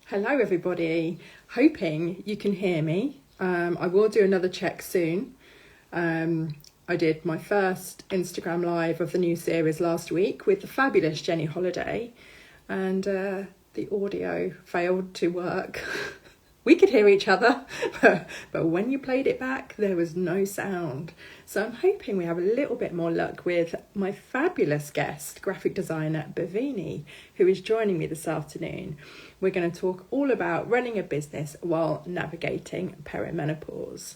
Hello, everybody. Hoping you can hear me. I will do another check soon. I did my first Instagram live of the new series last week with the fabulous Jenny Holiday, and the audio failed to work. We could hear each other, but when you played it back, there was no sound. So I'm hoping we have a little bit more luck with my fabulous guest, graphic designer Bhavini, who is joining me this afternoon. We're going to talk all about running a business while navigating perimenopause.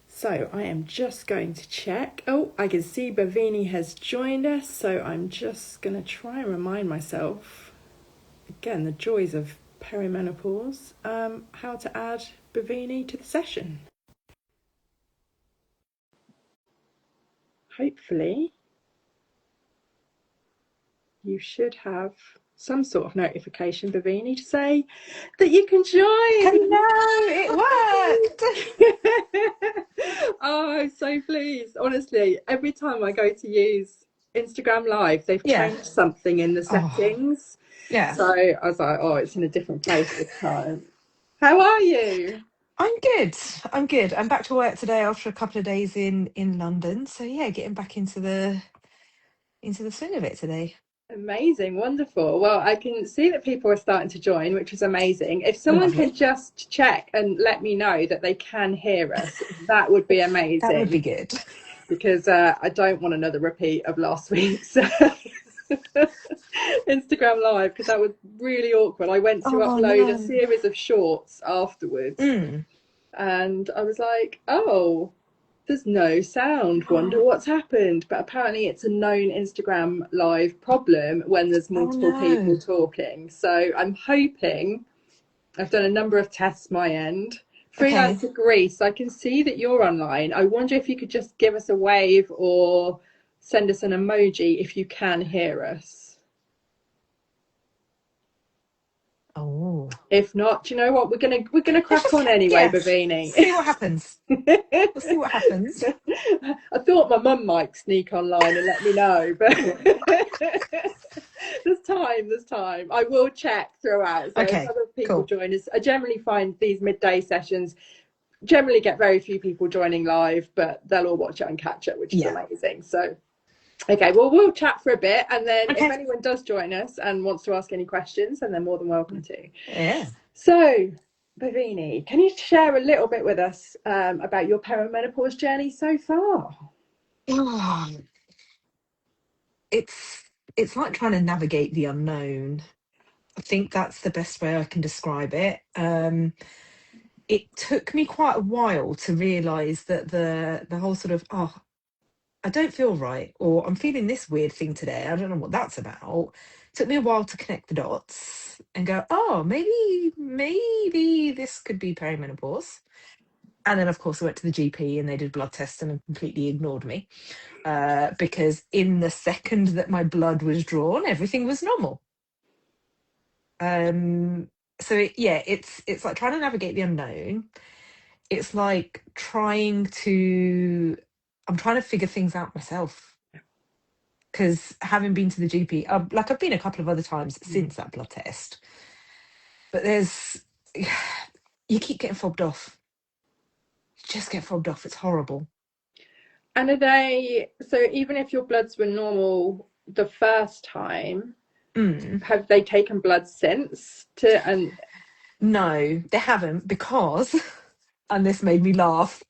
So I am just going to check. Oh, I can see Bhavini has joined us. So I'm just going to try and remind myself, again, the joys of perimenopause, how to add Bhavini to the session. Hopefully you should have some sort of notification, Bhavini, to say that you can join. Hello, it worked. Oh, I'm so pleased. Honestly, every time I go to use Instagram Live, they've changed something in the settings. Yeah. So I was like, oh, it's in a different place this time. How are you? I'm good. I'm back to work today after a couple of days in London. So yeah, getting back into the swing of it today. Amazing, wonderful. Well, I can see that people are starting to join, which is amazing. If someone can just check and let me know that they can hear us, that would be amazing. That would be good. Because I don't want another repeat of last week's Instagram Live, because that was really awkward. I went to upload a series of shorts afterwards, and I was like, oh, there's no sound, wonder what's happened. But apparently it's a known Instagram Live problem when there's multiple people talking. So I'm hoping, I've done a number of tests my end. Freelancer Greece, I can see that you're online. I wonder if you could just give us a wave or send us an emoji if you can hear us. Oh. If not, do you know what? We're gonna crack on anyway, Bhavini. See what happens. We'll see what happens. I thought my mum might sneak online and let me know, but there's time. I will check throughout. So if other people join us, I generally find these midday sessions generally get very few people joining live, but they'll all watch it and catch it, which is amazing. So okay, well, we'll chat for a bit, and then if anyone does join us and wants to ask any questions, then they're more than welcome to. Yeah. So, Bhavini, can you share a little bit with us about your perimenopause journey so far? It's like trying to navigate the unknown. I think that's the best way I can describe it. It took me quite a while to realise that the whole sort of, I don't feel right, or I'm feeling this weird thing today, I don't know what that's about. It took me a while to connect the dots and go, maybe this could be perimenopause. And then, of course, I went to the GP and they did blood tests and completely ignored me because in the second that my blood was drawn, everything was normal. So it's like trying to navigate the unknown. It's like I'm trying to figure things out myself. Because having been to the GP, I've been a couple of other times since that blood test, but you keep getting fobbed off. You just get fobbed off. It's horrible. And so even if your bloods were normal the first time, have they taken blood since? No, they haven't, because, and this made me laugh,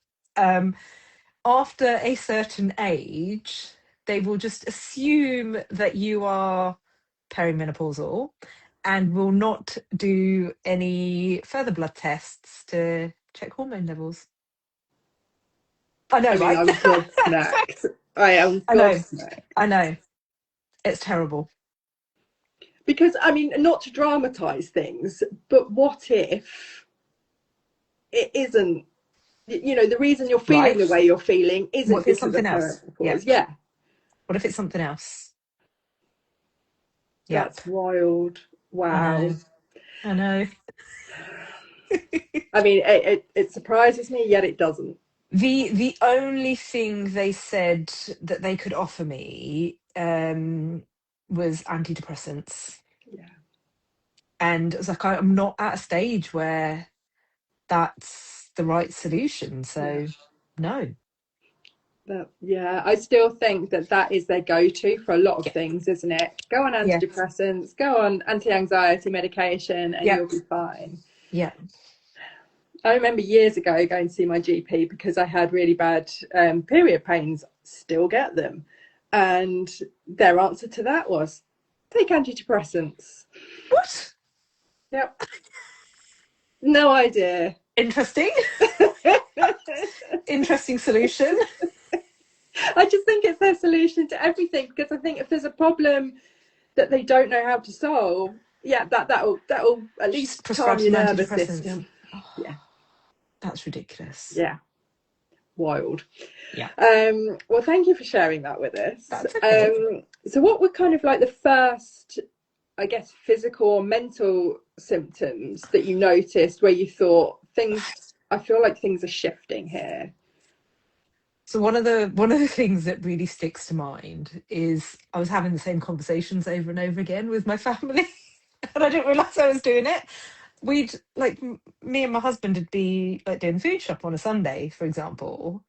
after a certain age, they will just assume that you are perimenopausal and will not do any further blood tests to check hormone levels. I know, right? I'm gobsmacked. I am gobsmacked. I know. It's terrible. Because, not to dramatise things, but what if it isn't, the reason you're feeling the way you're feeling isn't what if it's something else? Yeah. What if it's something else? That's wild. Wow. I know. It surprises me, yet it doesn't. The only thing they said that they could offer me was antidepressants. Yeah. And it's like I'm not at a stage where that's the right solution. Yeah. So no. Yeah, I still think that is their go-to for a lot of Yeah. things, isn't it? Go on Yeah. antidepressants, go on anti-anxiety medication, and Yeah. you'll be fine. Yeah. I remember years ago going to see my GP because I had really bad period pains, still get them. And their answer to that was take antidepressants. What? Yep, no idea. Interesting. Interesting solution. I just think it's their solution to everything, because I think if there's a problem that they don't know how to solve, yeah, that'll at Just least prescribe calm your some nervous antidepressants. system. Oh, Yeah, that's ridiculous. yeah, wild. Yeah. Well, thank you for sharing that with us. That's okay. So what were kind of like the first, I guess, physical or mental symptoms that you noticed where you thought things, I feel like things are shifting here? So one of the things that really sticks to mind is I was having the same conversations over and over again with my family, and I didn't realise I was doing it. We'd like me and my husband would be like doing the food shop on a Sunday, for example,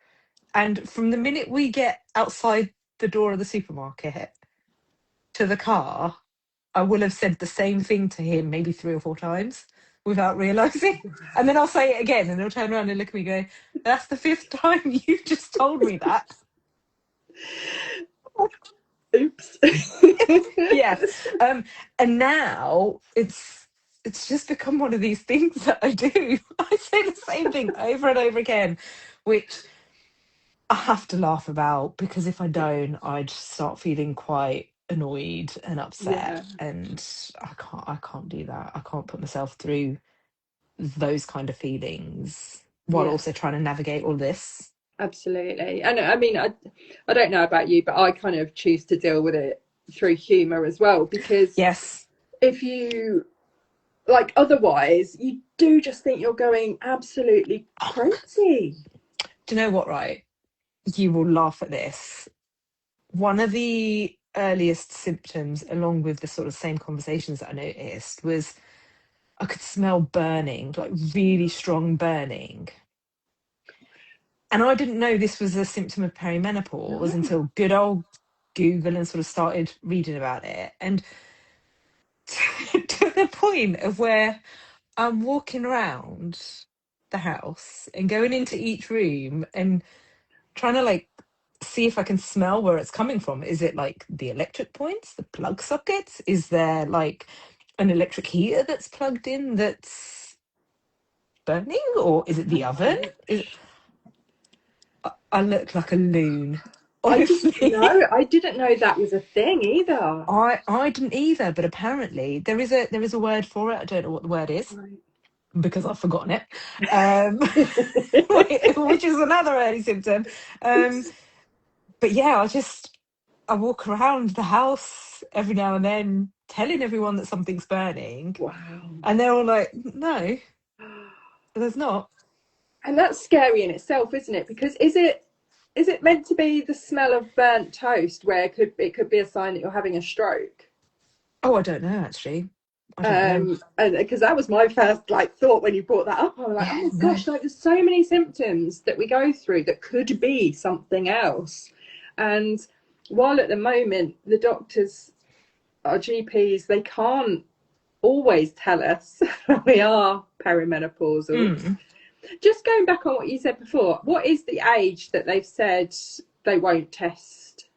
and from the minute we get outside the door of the supermarket to the car, I will have said the same thing to him maybe 3 or 4 times without realising. And then I'll say it again, and he'll turn around and look at me and go, "That's the fifth time you've just told me that." Oops. Yeah. And now it's just become one of these things that I do. I say the same thing over and over again, which I have to laugh about, because if I don't, I'd start feeling quite annoyed and upset, Yeah, and I can't do that. I can't put myself through those kind of feelings while yeah, also trying to navigate all this. absolutely. And I mean, I don't know about you, but I kind of choose to deal with it through humour as well, because Yes. if you, like, otherwise you do just think you're going absolutely crazy. Do you know what, right? You will laugh at this. One of the earliest symptoms, along with the sort of same conversations that I noticed, was I could smell burning, like really strong burning. And I didn't know this was a symptom of perimenopause No. until good old Google, and sort of started reading about it. And to the point of where I'm walking around the house and going into each room and trying to like see if I can smell where it's coming from. Is it like the electric points, the plug sockets? Is there like an electric heater that's plugged in that's burning? Or is it the oven? I look like a loon, honestly. I didn't know that was a thing either. I didn't either, but apparently there is a word for it. I don't know what the word is Right. because I've forgotten it. Um, which is another early symptom. Um, but yeah, I walk around the house every now and then telling everyone that something's burning, Wow. and they're all like, "No, there's not." And that's scary in itself, isn't it? Because is it meant to be the smell of burnt toast, where it could be a sign that you're having a stroke? Oh, I don't know actually. I don't know. And because that was my first like thought when you brought that up, I was like, oh Yeah, my no. gosh, like there's so many symptoms that we go through that could be something else. And while at the moment the doctors, our GPs, they can't always tell us we are perimenopausal. Mm. Just going back on what you said before, what is the age that they've said they won't test?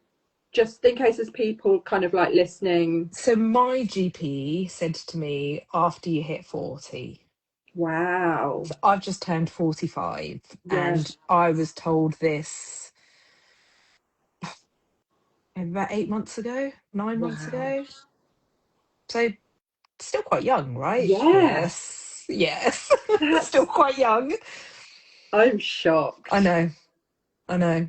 Just in case there's people kind of like listening. So my GP said to me after you hit 40. Wow. So I've just turned 45, Yeah. and I was told this maybe about 8 months ago, 9 months Wow. ago. So still quite young, right? Yeah. Yes. Yes. Still That's, quite young. I'm I shocked. know. I know.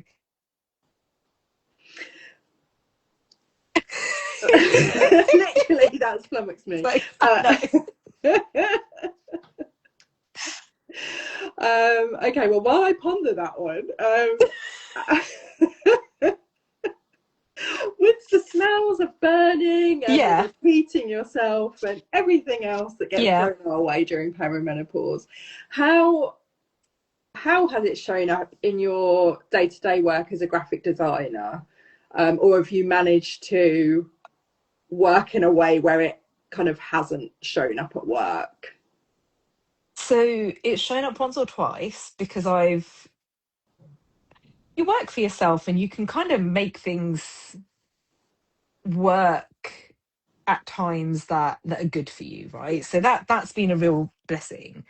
Literally, that's flummoxed me. So I know. Okay, well, while I ponder that one, what's the smell brows are burning and you're Yeah, repeating yourself and everything else that gets yeah. thrown our way during perimenopause. How has it shown up in your day-to-day work as a graphic designer? Or have you managed to work in a way where it kind of hasn't shown up at work? So it's shown up once or twice because you work for yourself and you can kind of make things work at times that are good for you, right? So that's been a real blessing.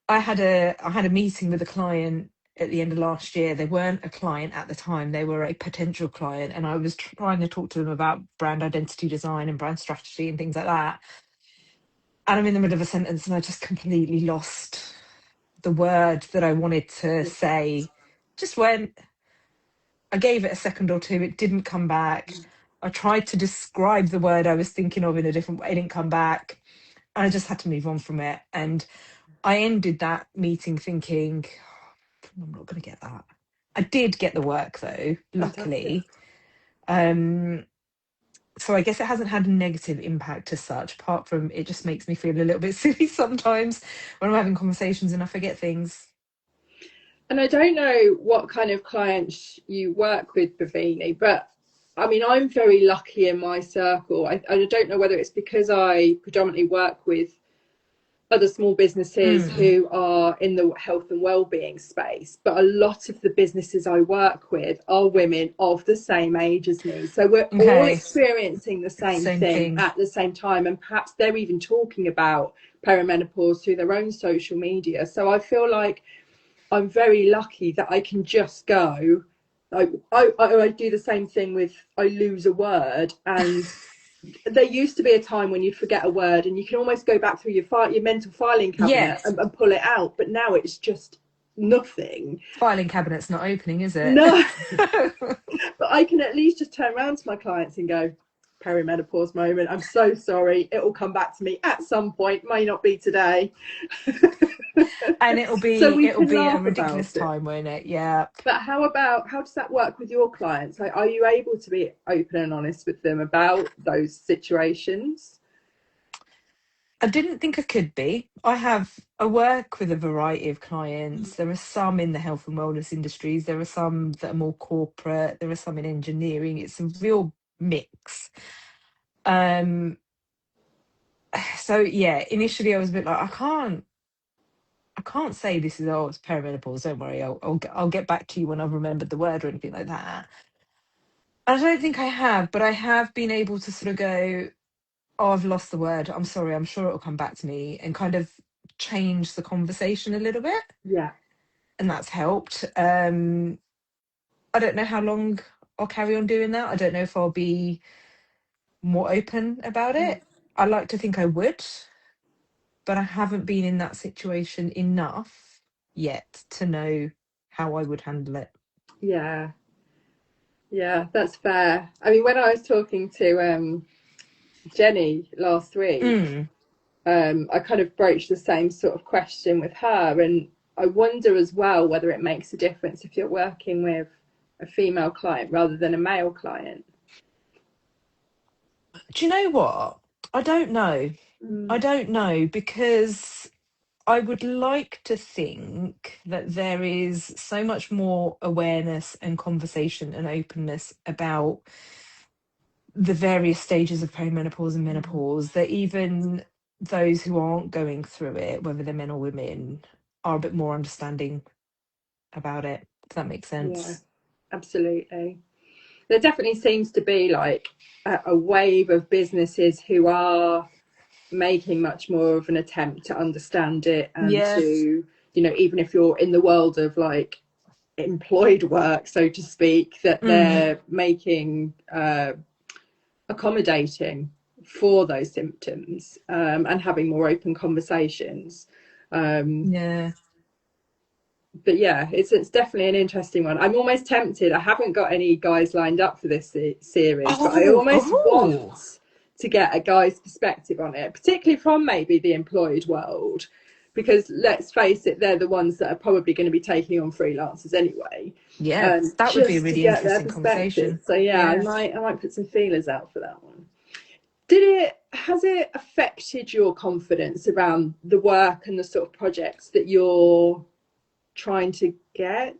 I had a meeting with a client at the end of last year. They weren't a client at the time, they were a potential client, and I was trying to talk to them about brand identity design and brand strategy and things like that. And I'm in the middle of a sentence and I just completely lost the word that I wanted to say. Just went, I gave it a second or two, it didn't come back. I tried to describe the word I was thinking of in a different way, it didn't come back. And I just had to move on from it. And I ended that meeting thinking, I'm not going to get that. I did get the work though, Fantastic. luckily. So I guess it hasn't had a negative impact as such, apart from it just makes me feel a little bit silly sometimes when I'm having conversations and I forget things. And I don't know what kind of clients you work with, Bhavini, but I mean, I'm very lucky in my circle. I don't know whether it's because I predominantly work with other small businesses Mm, who are in the health and well-being space, but a lot of the businesses I work with are women of the same age as me, so we're all okay, experiencing the same same thing thing. at the same time, and perhaps they're even talking about perimenopause through their own social media. So I feel like I'm very lucky that I can just go. I do the same thing with, I lose a word, and there used to be a time when you'd forget a word and you can almost go back through your mental filing cabinet Yes, and pull it out, but now it's just nothing. filing cabinet's not opening, is it? No. But I can at least just turn around to my clients and go, perimenopause moment, I'm so sorry, it will come back to me at some point, may not be today. And So we it'll can be a laugh ridiculous about it. time, won't it? Yeah. But how does that work with your clients? Are you able to be open and honest with them about those situations? I didn't think I could be. I work with a variety of clients. There are some in the health and wellness industries, there are some that are more corporate, there are some in engineering. It's a real mix. Um, so yeah, initially I was a bit like, I can't say this is, oh, it's perimenopause. Don't worry, I'll get back to you when I've remembered the word or anything like that. I don't think I have, but I have been able to sort of go, oh, I've lost the word. I'm sorry. I'm sure it'll come back to me, and kind of change the conversation a little bit, Yeah. and that's helped. I don't know how long I'll carry on doing that. I don't know if I'll be more open about it. I like to think I would, but I haven't been in that situation enough yet to know how I would handle it. Yeah. Yeah, that's fair. I mean, when I was talking to Jenny last week, Mm. I kind of broached the same sort of question with her, and I wonder as well whether it makes a difference if you're working with a female client rather than a male client. Do you know what? I don't know. I Mm, don't know because I would like to think that there is so much more awareness and conversation and openness about the various stages of perimenopause and menopause that even those who aren't going through it, whether they're men or women, are a bit more understanding about it. Does that make yeah, sense? absolutely. There definitely seems to be like a wave of businesses who are making much more of an attempt to understand it and Yeah. to, even if you're in the world of like employed work, so to speak, that Mm, they're making accommodating for those symptoms, and having more open conversations. Um, yeah. but yeah, it's definitely an interesting one. I'm almost tempted. I haven't got any guys lined up for this series, but I Oh, almost oh. want to get a guy's perspective on it, particularly from maybe the employed world, because let's face it, they're the ones that are probably going to be taking on freelancers anyway, Yeah, that would be a just to really get their interesting perspective. conversation. So yeah, Yeah. I might put some feelers out for that one. Has it affected your confidence around the work and the sort of projects that you're trying to get?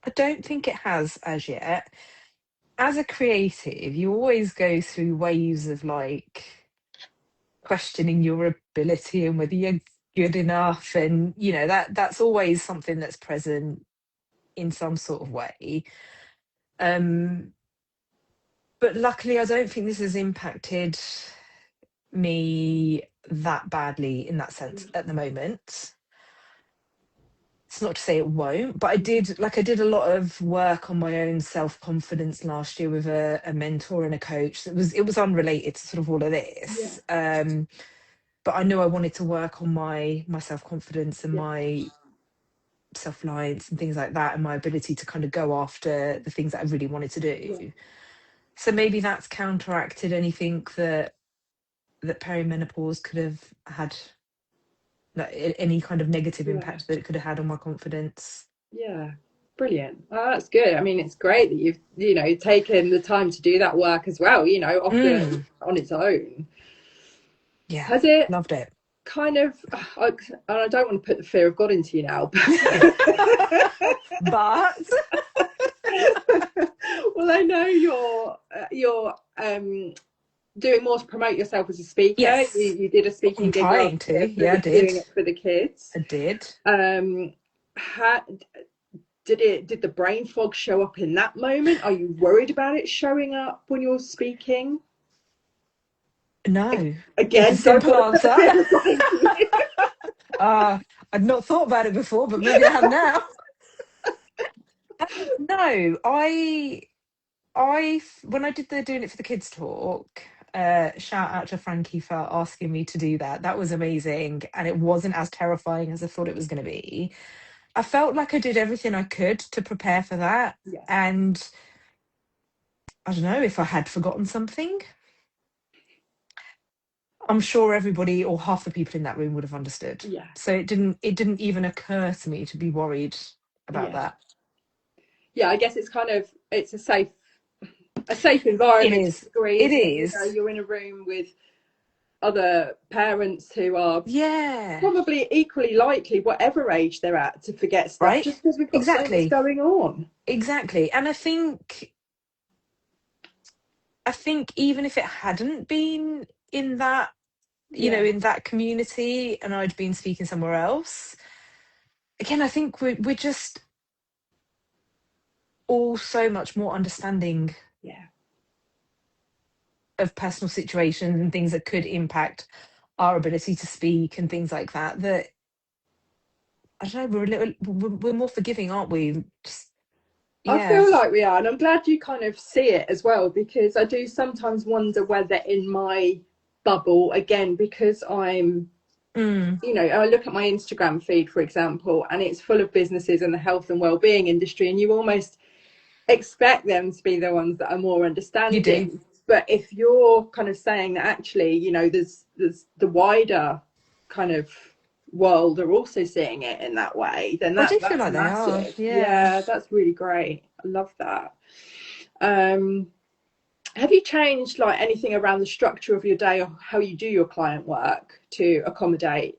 I don't think it has as yet. As a creative, you always go through waves of like questioning your ability and whether you're good enough, and that's always something that's present in some sort of way. Um, but luckily, I don't think this has impacted me that badly in that sense at the moment. It's not to say it won't, but I did a lot of work on my own self-confidence last year with a mentor and a coach. It was unrelated to sort of all of Yeah, this. But I knew I wanted to work on my self-confidence and yeah, my self-reliance and things like that, and my ability to kind of go after the things that I really wanted to yeah, do. So maybe that's counteracted anything that perimenopause could have had, like any kind of negative yeah, impact that it could have had on my confidence. yeah. Brilliant. Oh, that's good. I mean, it's great that you've, taken the time to do that work as well, often Mm, on its own. yeah, Has it loved it. kind of, and I don't want to put the fear of God into you now, But well, I know you're doing more to promote yourself as a speaker. yes, You did a speaking I'm gig trying last year to. Yeah, I doing did. it for the kids. I did. Um, ha, did the brain fog show up in that moment? Are you worried about it showing up when you're speaking? No, is the Again, don't simple want to put the answer. fear of God into you. I'd not thought about it before, but maybe I have now. No, when I did the Doing It for the Kids talk, shout out to Frankie for asking me to do that. That was amazing. And it wasn't as terrifying as I thought it was going to be. I felt like I did everything I could to prepare for that. Yeah, And I don't know if I had forgotten something. I'm sure everybody or half the people in that room would have understood. yeah, So it didn't even occur to me to be worried about yeah, that. yeah. I guess it's a safe It environment to a is. degree, It isn't it? is. You're in a room with other parents who are Yeah. probably equally likely, whatever age they're at, to forget stuff Right? just because we've got so much Exactly. going on. Exactly. And I think even if it hadn't been in that, Yeah, in that community and I'd been speaking somewhere else, again, I think we're just all so much more understanding yeah. of personal situations and things that could impact our ability to speak and things like that. That I don't know, we're more forgiving, aren't we? Just, I yeah. feel like we are, and I'm glad you kind of see it as well, because I do sometimes wonder whether in my bubble, again, because Mm, I look at my Instagram feed, for example, and it's full of businesses in the health and well-being industry, and you almost expect them to be the ones that are more you do. understanding. But if you're kind of saying that actually, there's the wider kind of world are also seeing it in that way, then I do feel that's like they are. massive. Yeah. Yeah, that's really great. I love that. Um, have you changed like anything around the structure of your day or how you do your client work to accommodate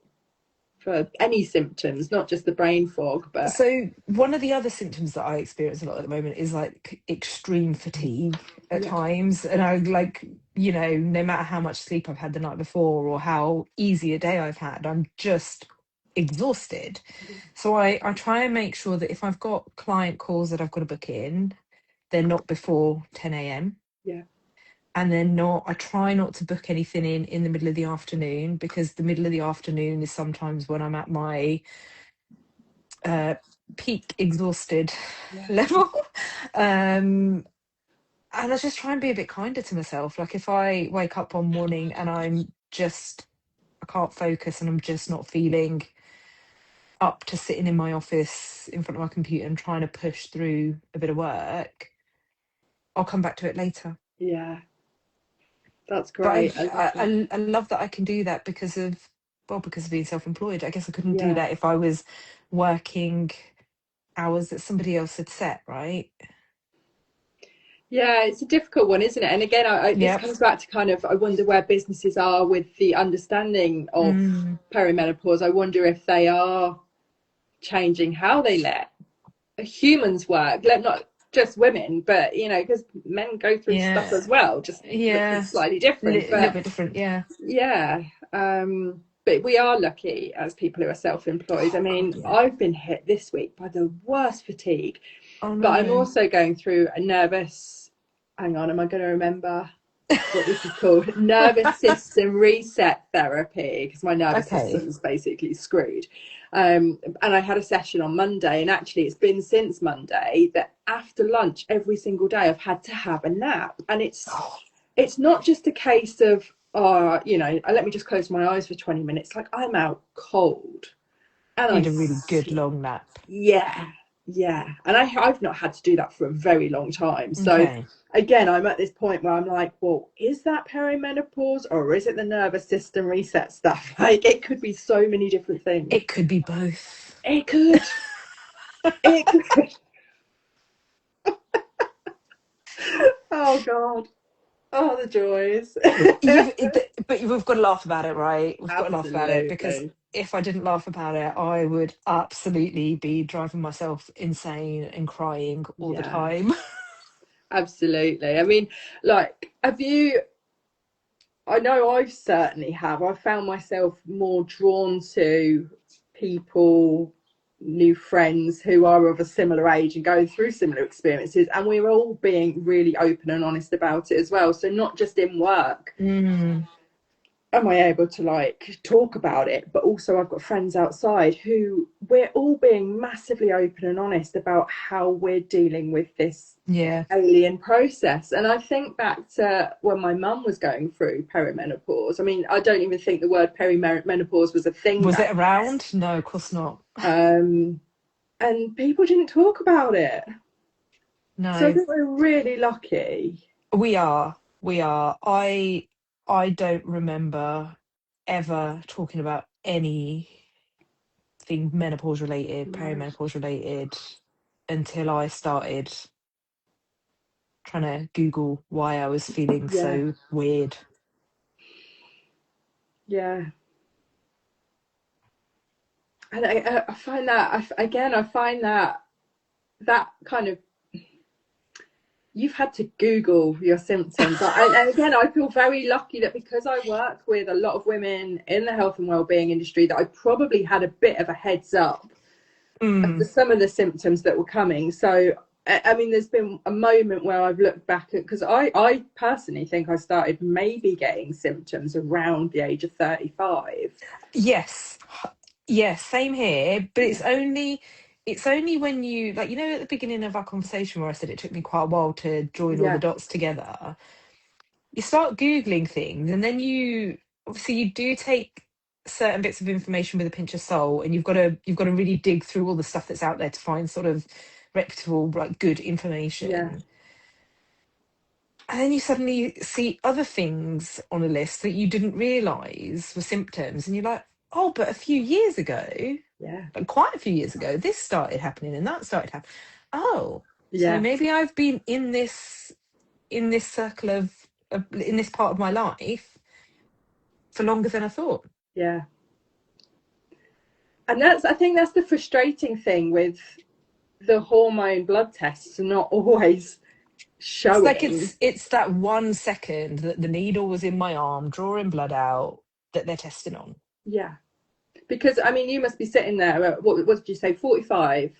for any symptoms, not just the brain fog, but So one of the other symptoms that I experience a lot at the moment is like extreme fatigue at yeah, times. And I like, no matter how much sleep I've had the night before or how easy a day I've had, I'm just exhausted. So I try and make sure that if I've got client calls that I've got to book in, they're not before 10 a.m. yeah, And I try not to book anything in the middle of the afternoon, because the middle of the afternoon is sometimes when I'm at my uh, peak exhausted yeah, level. Um, and I just try and be a bit kinder to myself. Like if I wake up one morning and I can't focus and I'm just not feeling up to sitting in my office in front of my computer and trying to push through a bit of work, I'll come back to it later. yeah. That's But great. I love that. I love that I can do that because of, well, because of being self-employed. I guess I couldn't do Yeah. that if I was working hours that somebody else had set, right? Yeah, it's a difficult one, isn't it? And again, this Yep. comes back to kind of, I wonder where businesses are with the understanding of Mm, perimenopause. I wonder if they are changing how they let humans work, let not just women, but you know, because men go through stuff yeah. as well, just Yeah. slightly different. Little But bit different, yeah. yeah, but we are lucky as people who are self-employed. I Oh God, mean, yeah. I've been hit this week by the worst fatigue, Oh but I'm no. also going through a nervous, hang on, am I going to remember what this is called? Nervous system reset therapy, because my nervous Okay. system's basically screwed. And I had a session on Monday, and actually it's been since Monday that after lunch every single day I've had to have a nap. And Oh, it's not just a case of, you know, let me just close my eyes for 20 minutes. Like, I'm out cold and need a really good long nap. yeah, yeah. And I've not had to do that for a very long time. So Okay. again, I'm at this point where I'm like, well, is that perimenopause or is it the nervous system reset stuff? Like, it could be so many different things. It could be both. It could. It could. Oh God. Oh, the joys. But we've got to laugh about it, right? We've got to laugh about it because Absolutely. if I didn't laugh about it, I would absolutely be driving myself insane and crying all the Yeah, time. absolutely. I mean, like, have you, I know I've certainly have. I've found myself more drawn to people, new friends who are of a similar age and going through similar experiences, and we're all being really open and honest about it as well. So not just in work Mm, am I able to like talk about it, but also I've got friends outside who we're all being massively open and honest about how we're dealing with this yeah. alien process. And I think back to when my mum was going through perimenopause. I mean, I don't even think the word perimenopause was a thing Was it back around? No, of course not. then. And people didn't talk about it. So I No, think we're really lucky. we are. We are. I don't remember ever talking about anything menopause related, No. perimenopause related until I started trying to Google why I was feeling Yeah, so weird. yeah. And I find that, again, I find that that kind of, you've had to Google your symptoms. And again, I feel very lucky that because I work with a lot of women in the health and wellbeing industry, that I probably had a bit of a heads up for Mm, some of the symptoms that were coming. So, I mean, there's been a moment where I've looked back at, because I personally think I started maybe getting symptoms around the age of 35. yes, yes, same here. But Yeah, it's only when you like at the beginning of our conversation where I said it took me quite a while to join all the yeah, dots together. You start googling things, and then you obviously you do take certain bits of information with a pinch of salt, and you've got to really dig through all the stuff that's out there to find sort of reputable, like good yeah, information. And then you suddenly see other things on a list that you didn't realize were symptoms, and you're like, oh, but a few years ago, yeah, like quite a few years ago, this started happening and that started happening. Oh, so yeah, maybe I've been in this circle of in this part of my life for longer than I thought. yeah. And I think that's the frustrating thing with the hormone blood tests are not always It's like showing. it's that 1 second that the needle was in my arm, drawing blood out, that they're testing on. Yeah. Because, I mean, you must be sitting there at, what did you say, 45?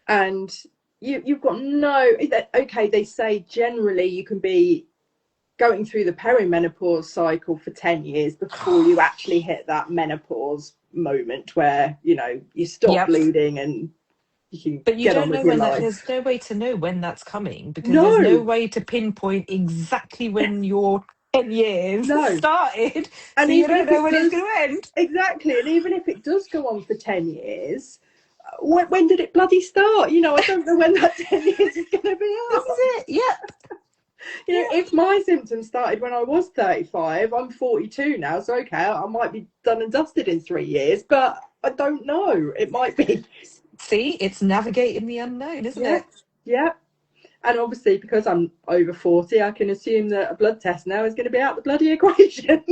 And you've got no, okay, they say generally you can be going through the perimenopause cycle for 10 years before you actually hit that menopause moment where, you know, you stop Yep. bleeding and you can But you get on don't with know your when that, life. there's no way to know when that's coming because there's no No, way to pinpoint exactly when your 10 years no. started. So And you even don't if know it when it's does, going to end. exactly, and even if it does go on for 10 years, when did it bloody start? You know, I don't know when that 10 years is going to be This is up. it. Yep. If my symptoms started when I was 35, I'm 42 now, so okay, I might be done and dusted in 3 years, but I don't know. It might be. See, it's navigating the unknown, isn't Yeah, it? yeah. And obviously, because I'm over 40, I can assume that a blood test now is going to be out the bloody equation.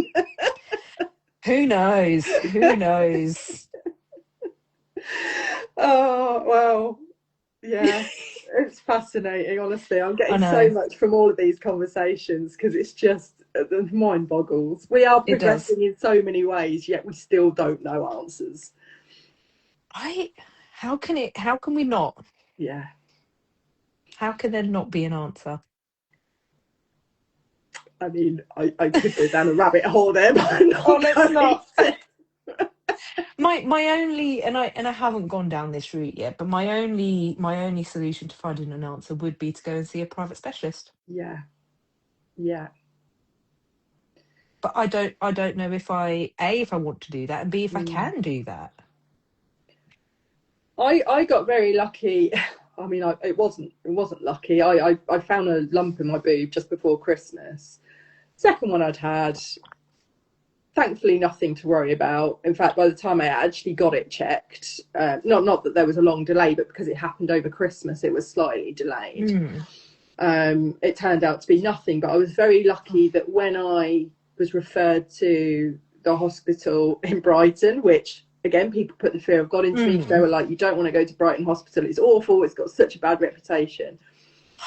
Who knows? Who knows? Oh, well, yeah. It's fascinating, honestly. I'm I getting so know. much from all of these conversations because it's just the mind boggles. We are It does. progressing in so many ways, yet we still don't know answers. I how can we not? Yeah. How can there not be an answer? I mean, I could go down a rabbit hole there, but I'm Oh, not let's going not. to. My only, and I haven't gone down this route yet, but my only solution to finding an answer would be to go and see a private specialist. Yeah, yeah. But I don't know if if I want to do that, and B, if I Mm. can do that. I got very lucky. I mean, it wasn't lucky. I found a lump in my boob just before Christmas. Second one I'd had, thankfully nothing to worry about. In fact, by the time I actually got it checked, not that there was a long delay, but because it happened over Christmas, it was slightly delayed. Mm. It turned out to be nothing, but I was very lucky that when I was referred to the hospital in Brighton, which again people put the fear of God into me because they Mm. were like, you don't want to go to Brighton Hospital, it's awful, it's got such a bad reputation.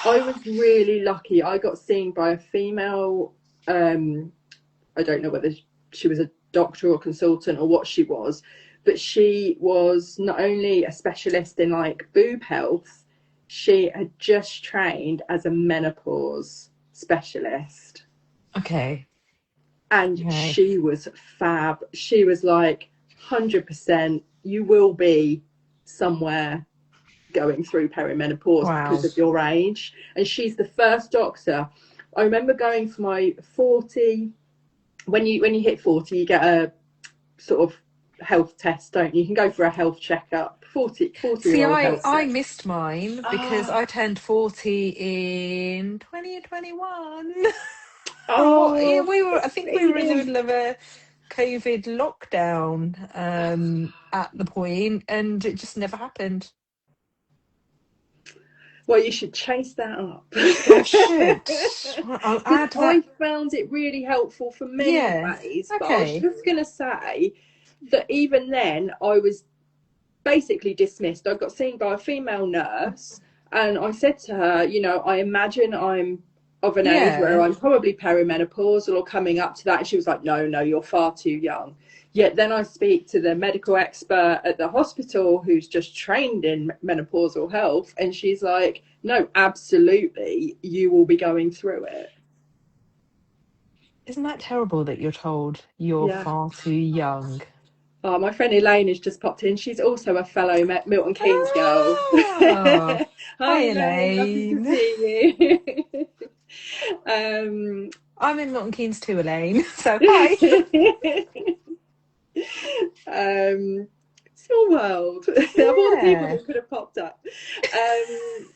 I was really lucky. I got seen by a female, I don't know whether she was a doctor or consultant or what she was, but she was not only a specialist in like boob health, she had just trained as a menopause specialist. Okay. And Okay. she was fab. She was like, 100%, you will be somewhere going through perimenopause because Wow. of your age. And she's the first doctor. I remember going for my 40, when you hit 40, you get a sort of health test, don't you? You can go for a health checkup, 40 See, year old I health I check. missed mine because Ah, I turned 40 in 2021. What? Yeah, oh, I think we were in the Phoebe. middle of a COVID lockdown at the point, and it just never happened. Well, you should chase that up. I should. Well, I'll Because add I that. found it really helpful for many Yeah. ways. But I was Okay. just going to say that even then, I was basically dismissed. I got seen by a female nurse, and I said to her, I imagine I'm of an age where Yeah. I'm probably perimenopausal or coming up to that. And she was like, no, no, you're far too young. Yet then I speak to the medical expert at the hospital who's just trained in menopausal health, and she's like, no, absolutely, you will be going through it. Isn't that terrible that you're told you're Yeah. far too young? Oh, my friend Elaine has just popped in. She's also a fellow Milton Keynes girl. Ah, Hi, hi Elaine. Lovely to Elaine. see you. um, I'm in Milton Keynes too, Elaine. So hi. small world of all the people Yeah. that could have popped up. Um,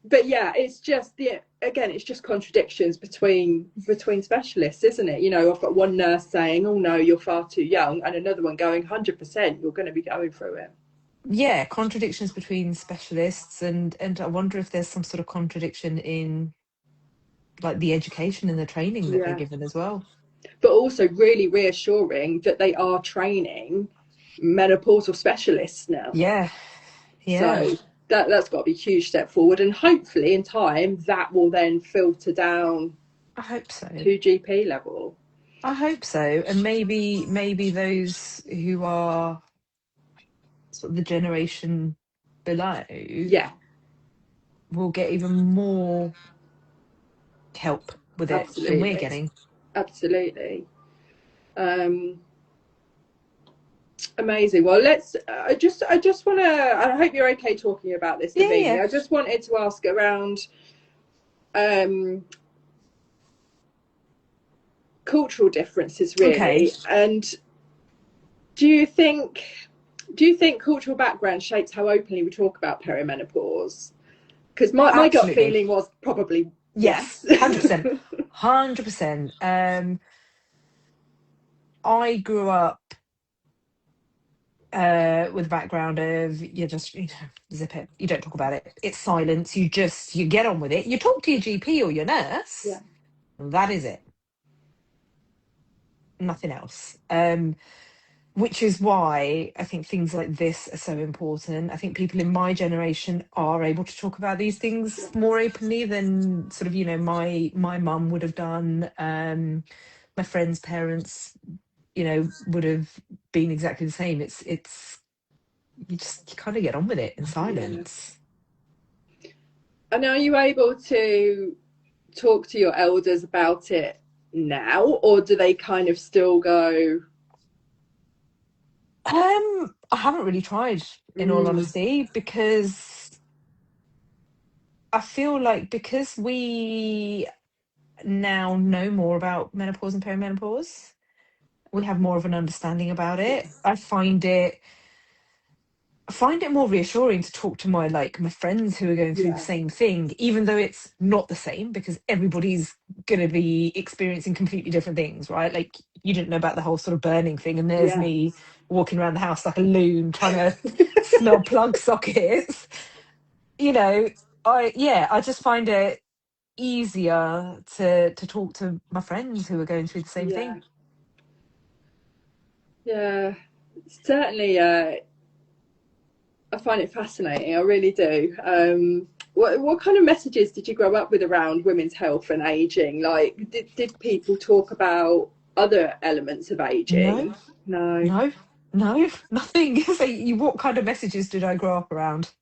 but yeah, it's just it's just contradictions between specialists, isn't it? I've got one nurse saying, "Oh no, you're far too young," and another one going, 100%, you're going to be going through it. Yeah, contradictions between specialists, and I wonder if there's some sort of contradiction in like the education and the training that they're Yeah, given as well. but also really reassuring that they are training menopausal specialists now. Yeah. Yeah. So that's got to be a huge step forward, and hopefully in time that will then filter down I hope so. to GP level. I hope so. And maybe those who are sort of the generation below Yeah, will get even more help with it than we're absolutely, getting. absolutely. Um, Amazing. Well, let's. I just want to. I hope you're okay talking about this, Yeah, Bhavini. yeah. I just wanted to ask around um, cultural differences, Okay. really. And do you think do you think cultural background shapes how openly we talk about perimenopause? Because my gut Absolutely. feeling was probably Yes, Yes. 100%. 100%. I grew up with a background of you just zip it. You don't talk about it. It's silence. You get on with it. You talk to your GP or your Yeah. nurse. That is it. Nothing else. Which is why I think things like this are so important. I think people in my generation are able to talk about these things more openly than sort of, my mum would have done. My friends' parents, would have been exactly the same. It's you kind of get on with it in Yeah. silence. And are you able to talk to your elders about it now, or do they kind of still go, I haven't really tried, in all mm, honesty, because I feel like because we now know more about menopause and perimenopause, we have more of an understanding about it. yes, I find it more reassuring to talk to my friends who are going through the yeah, same thing, even though it's not the same because everybody's going to be experiencing completely different things, right? Like you didn't know about the whole sort of burning thing, and there's yeah, me walking around the house like a loon trying to smell plug sockets. You know, I just find it easier to talk to my friends who are going through the same yeah, thing. yeah. Certainly, I find it fascinating. I really do. What kind of messages did you grow up with around women's health and aging? Like, did people talk about other elements of No, aging? No. no, no, nothing. So what kind of messages did I grow up around?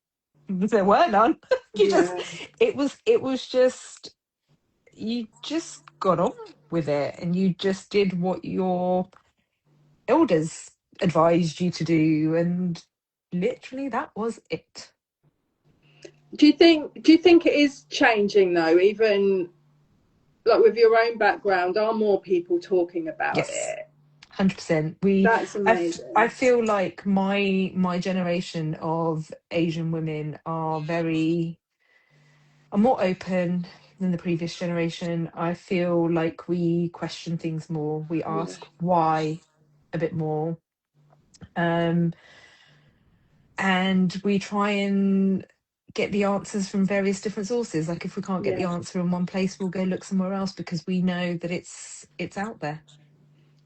There were none. You just Yeah, it was just you just got on with it and you just did what your elders advised you to do, and literally that was it. do you think it is changing though? Even like with your own background, are more people talking about Yes, it? 100%. That's I amazing. feel like my generation of Asian women are more open than the previous generation. I feel like we question things more. We Yeah, ask why a bit more. Um, and we try and get the answers from various different sources. Like if we can't get the yeah, answer in one place, we'll go look somewhere else because we know that it's out there.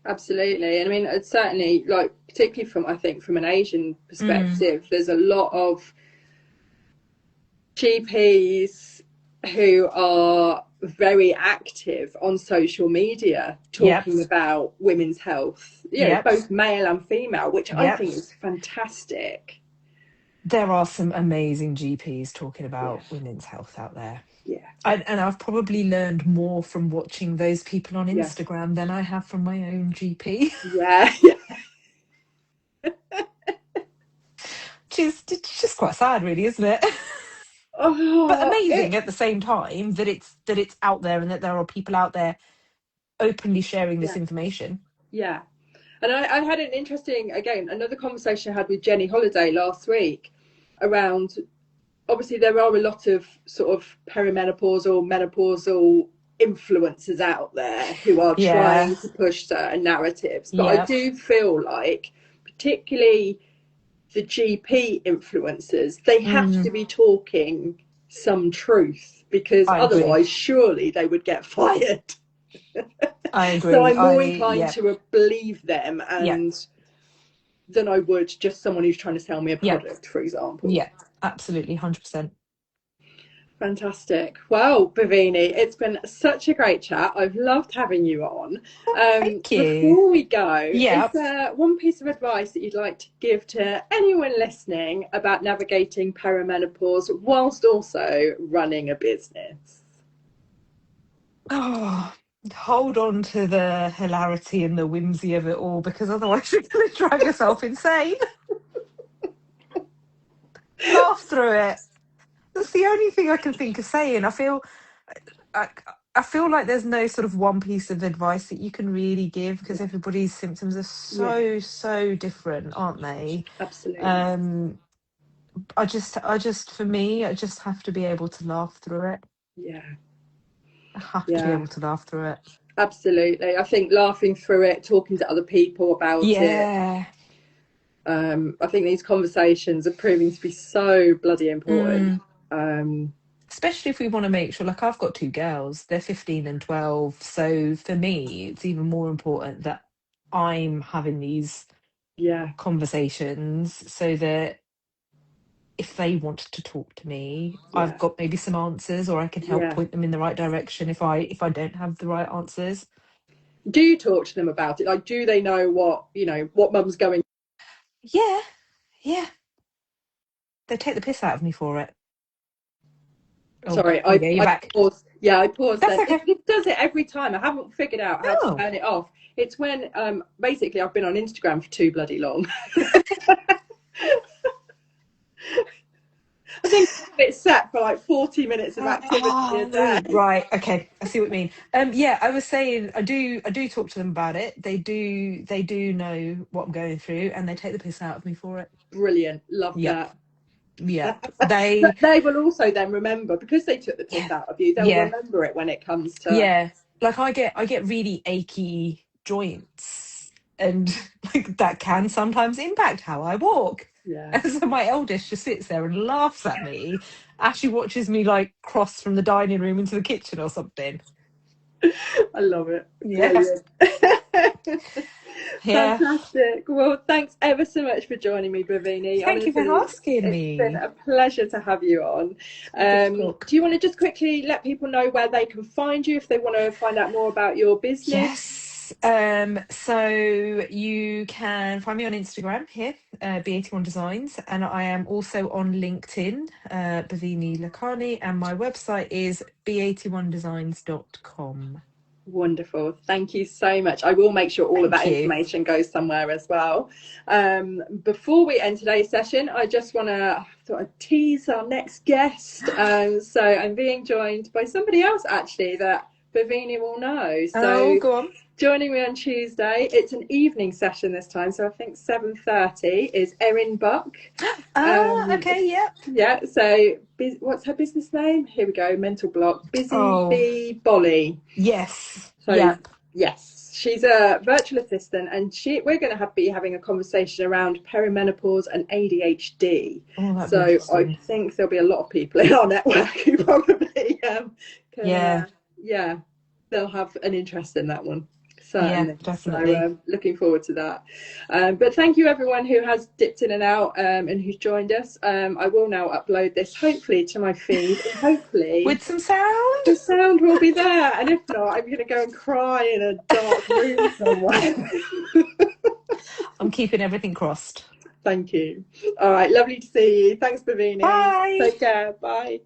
absolutely. And I mean, it's certainly like particularly from I think from an Asian Mm, perspective, there's a lot of GPs who are very active on social media yep, talking about women's health, yep, both male and female, which I yep. think is fantastic. There are some amazing GPs talking Yeah, about women's health out there. yeah, And I've probably learned more from watching those people on yeah, Instagram than I have from my own GP, yeah. which is it's just quite sad, really, isn't it? But Oh, amazing at the same time that it's out there and that there are people out there openly sharing this yeah, information. yeah. And I had an interesting, again, another conversation I had with Jenny Holiday last week around obviously there are a lot of sort of perimenopausal, menopausal influencers out there who are Yeah, trying to push certain narratives. But I yeah, do feel like, particularly the GP influencers, they have mm, to be talking some truth because I agree. otherwise, surely they would get fired. I So agree. I'm I more inclined Yep, to believe them yep, and than I would just someone who's trying to sell me a yep, product, for example. yep. Absolutely, 100%. Fantastic. Well, Bhavini, it's been such a great chat. I've loved having you on. Thank you. Before we go, is Yep. there one piece of advice that you'd like to give to anyone listening about navigating perimenopause whilst also running a business? Oh, hold on to the hilarity and the whimsy of it all because otherwise you're going to drive yourself insane. Laugh through it. That's the only thing I can think of saying. I, I feel like there's no sort of one piece of advice that you can really give because Yeah, everybody's symptoms are yeah, so different, aren't they? absolutely. Um, I just, for me, I just have to be able to laugh through it. Yeah, I have to be Yeah, able to laugh through it. absolutely. I think laughing through it, talking to other people about it. Yeah. I think these conversations are proving to be so bloody important. Mm. Um, Especially if we want to make sure, like I've got two girls, they're 15 and 12. So for me, it's even more important that I'm having these yeah, conversations so that if they want to talk to me, I've yeah, got maybe some answers, or I can help yeah. point them in the right direction if I don't have the right answers. Do you talk to them about it? Like, do they know what mum's going? Yeah, yeah. They take the piss out of me for it. Oh, Sorry, there you go, you're I back. paused. Yeah, I paused That's there. okay. It does it every time. I haven't figured out how to Oh. turn it off. It's when basically I've been on Instagram for too bloody long. I think it's set for like 40 minutes of activity a Oh, day. right. Okay. I see what you mean. Yeah, I was saying I do talk to them about it. They do know what I'm going through and they take the piss out of me for it. Brilliant. Love Yep. that. Yep. But they will also then remember because they took the Yeah. piss out of you. They'll Yeah. remember it when it comes to Yeah. Like I get really achy joints and like that can sometimes impact how I walk. yeah. And so my eldest just sits there and laughs at me as she watches me like cross from the dining room into the kitchen or something. I love it. Yeah. Brilliant. Yeah. Fantastic. Well, thanks ever so much for joining me, Bhavini. Thank you for Honestly, asking it's been me. a pleasure to have you on. Good to talk. Do you want to just quickly let people know where they can find you if they want to find out more about your business? Yes. So you can find me on Instagram here, B81 Designs, and I am also on LinkedIn, Bhavini Lakhani, and my website is b81designs.com. Wonderful. Thank you so much. I will make sure all of Thank that you. information goes somewhere as well. Before we end today's session, I just want to sort of tease our next guest. So I'm being joined by somebody else actually that Bhavini will know. Oh, So go on. joining me on Tuesday, it's an evening session this time. So I think 7:30 is Erin Buck. Ah, Um, okay, yep. yeah. So what's her business name? Here we go. Mental block. Busy Oh, Bee Bolly. yes, So yep. yes, she's a virtual assistant, and we're going to be having a conversation around perimenopause and ADHD. Oh, that'd be So I interesting. think there'll be a lot of people in our network who probably can, Yeah, yeah, they'll have an interest in that one. yeah, Certainly. So definitely. looking forward to that. But thank you everyone who has dipped in and out and who's joined us. I will now upload this hopefully to my feed and hopefully With some sound? the sound will be there, and if not, I'm going to go and cry in a dark room somewhere. I'm keeping everything crossed. Thank you. All right, lovely to see you. Thanks, Bhavini. Bye. Take care. Bye.